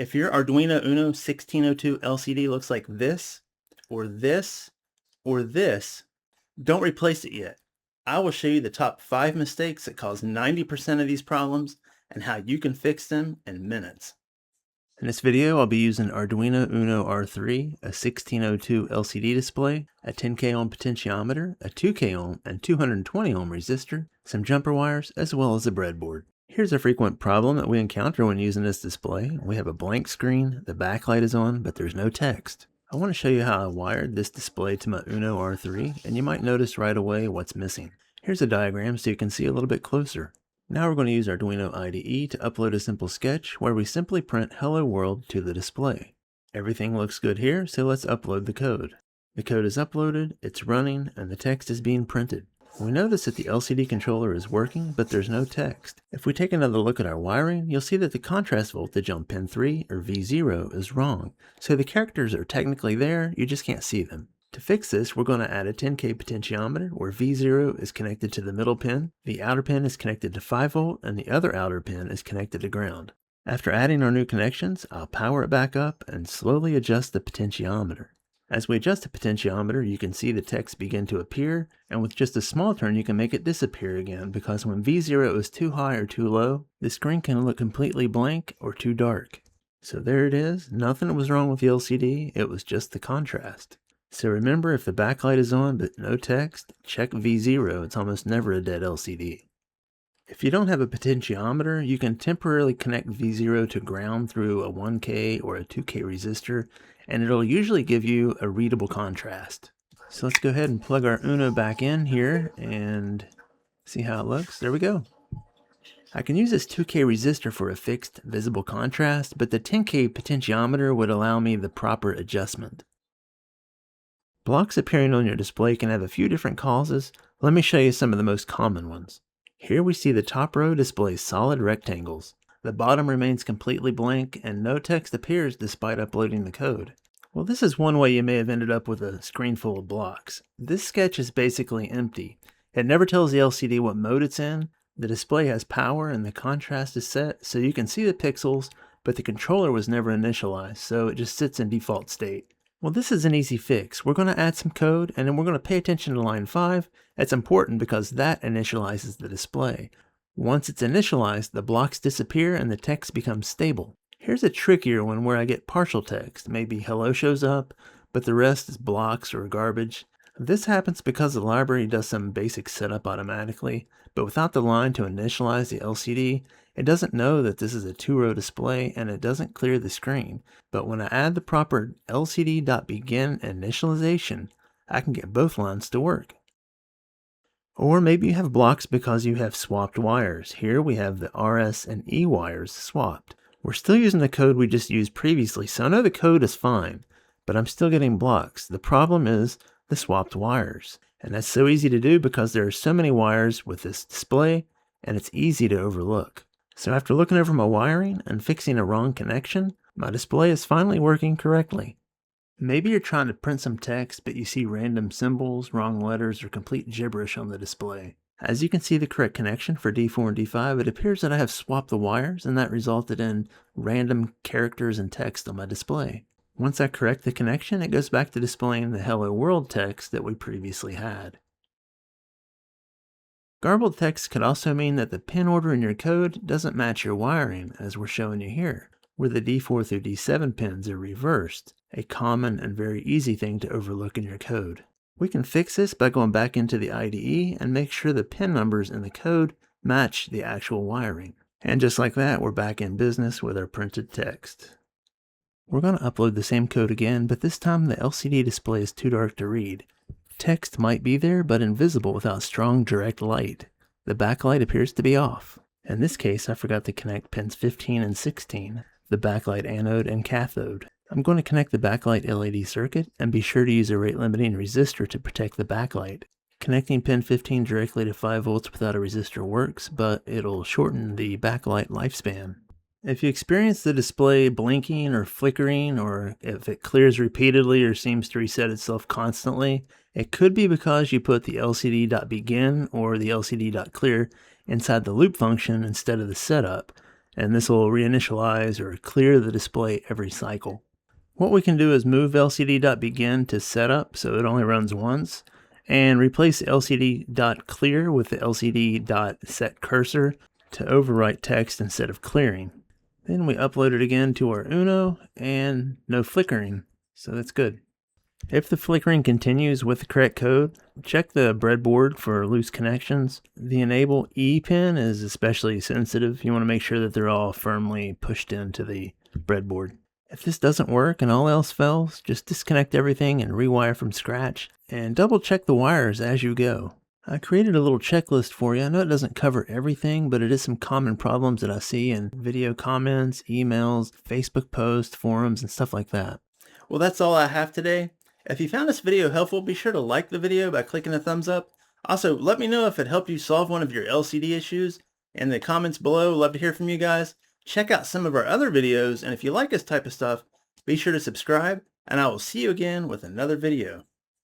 If your Arduino Uno 1602 LCD looks like this, or this, or this, don't replace it yet. I will show you the top 5 mistakes that cause 90% of these problems and how you can fix them in minutes. In this video, I'll be using Arduino Uno R3, a 1602 LCD display, a 10K ohm potentiometer, a 2K ohm and 220 ohm resistor, some jumper wires, as well as a breadboard. Here's a frequent problem that we encounter when using this display. We have a blank screen, the backlight is on, but there's no text. I want to show you how I wired this display to my Uno R3, and you might notice right away what's missing. Here's a diagram so you can see a little bit closer. Now we're going to use Arduino IDE to upload a simple sketch where we simply print Hello World to the display. Everything looks good here, so let's upload the code. The code is uploaded, it's running, and the text is being printed. We notice that the LCD controller is working, but there's no text. If we take another look at our wiring, you'll see that the contrast voltage on pin 3, or V0, is wrong. So the characters are technically there, you just can't see them. To fix this, we're going to add a 10K potentiometer where V0 is connected to the middle pin, the outer pin is connected to 5V, and the other outer pin is connected to ground. After adding our new connections, I'll power it back up and slowly adjust the potentiometer. As we adjust the potentiometer, you can see the text begin to appear, and with just a small turn you can make it disappear again, because when V0 is too high or too low, the screen can look completely blank or too dark. So there it is, nothing was wrong with the LCD, it was just the contrast. So remember, if the backlight is on but no text, check V0, it's almost never a dead LCD. If you don't have a potentiometer, you can temporarily connect V0 to ground through a 1K or a 2K resistor, and it'll usually give you a readable contrast. So let's go ahead and plug our Uno back in here and see how it looks. There we go. I can use this 2K resistor for a fixed visible contrast, but the 10K potentiometer would allow me the proper adjustment. Blocks appearing on your display can have a few different causes. Let me show you some of the most common ones. Here we see the top row displays solid rectangles. The bottom remains completely blank and no text appears despite uploading the code. Well, this is one way you may have ended up with a screen full of blocks. This sketch is basically empty. It never tells the LCD what mode it's in. The display has power and the contrast is set so you can see the pixels, but the controller was never initialized, so it just sits in default state. Well, this is an easy fix. We're going to add some code and then we're going to pay attention to line 5. That's important because that initializes the display. Once it's initialized, the blocks disappear and the text becomes stable. Here's a trickier one where I get partial text. Maybe hello shows up, but the rest is blocks or garbage. This happens because the library does some basic setup automatically, but without the line to initialize the LCD, it doesn't know that this is a 2-row display and it doesn't clear the screen. But when I add the proper LCD.begin initialization, I can get both lines to work. Or maybe you have blocks because you have swapped wires. Here we have the RS and E wires swapped. We're still using the code we just used previously, so I know the code is fine, but I'm still getting blocks. The problem is the swapped wires. And that's so easy to do because there are so many wires with this display, and it's easy to overlook. So after looking over my wiring and fixing a wrong connection, my display is finally working correctly. Maybe you're trying to print some text, but you see random symbols, wrong letters, or complete gibberish on the display. As you can see the correct connection for D4 and D5, it appears that I have swapped the wires, and that resulted in random characters and text on my display. Once I correct the connection, it goes back to displaying the Hello World text that we previously had. Garbled text could also mean that the pin order in your code doesn't match your wiring, as we're showing you here, where the D4 through D7 pins are reversed, a common and very easy thing to overlook in your code. We can fix this by going back into the IDE and make sure the pin numbers in the code match the actual wiring. And just like that, we're back in business with our printed text. We're going to upload the same code again, but this time the LCD display is too dark to read. Text might be there, but invisible without strong direct light. The backlight appears to be off. In this case, I forgot to connect pins 15 and 16, the backlight anode and cathode. I'm going to connect the backlight LED circuit and be sure to use a rate limiting resistor to protect the backlight. Connecting pin 15 directly to 5V without a resistor works, but it'll shorten the backlight lifespan. If you experience the display blinking or flickering, or if it clears repeatedly or seems to reset itself constantly, it could be because you put the LCD.begin or the LCD.clear inside the loop function instead of the setup. and this will reinitialize or clear the display every cycle. What we can do is move LCD.begin to setup so it only runs once, and replace LCD.clear with the LCD.setCursor to overwrite text instead of clearing. Then we upload it again to our Uno, and no flickering, so that's good. If the flickering continues with the correct code, check the breadboard for loose connections. The enable E pin is especially sensitive. You want to make sure that they're all firmly pushed into the breadboard. If this doesn't work and all else fails, just disconnect everything and rewire from scratch, and double check the wires as you go. I created a little checklist for you. I know it doesn't cover everything, but it is some common problems that I see in video comments, emails, Facebook posts, forums, and stuff like that. Well, that's all I have today. If you found this video helpful, be sure to like the video by clicking the thumbs up. Also, let me know if it helped you solve one of your LCD issues in the comments below. Love to hear from you guys. Check out some of our other videos, and if you like this type of stuff, be sure to subscribe, and I will see you again with another video.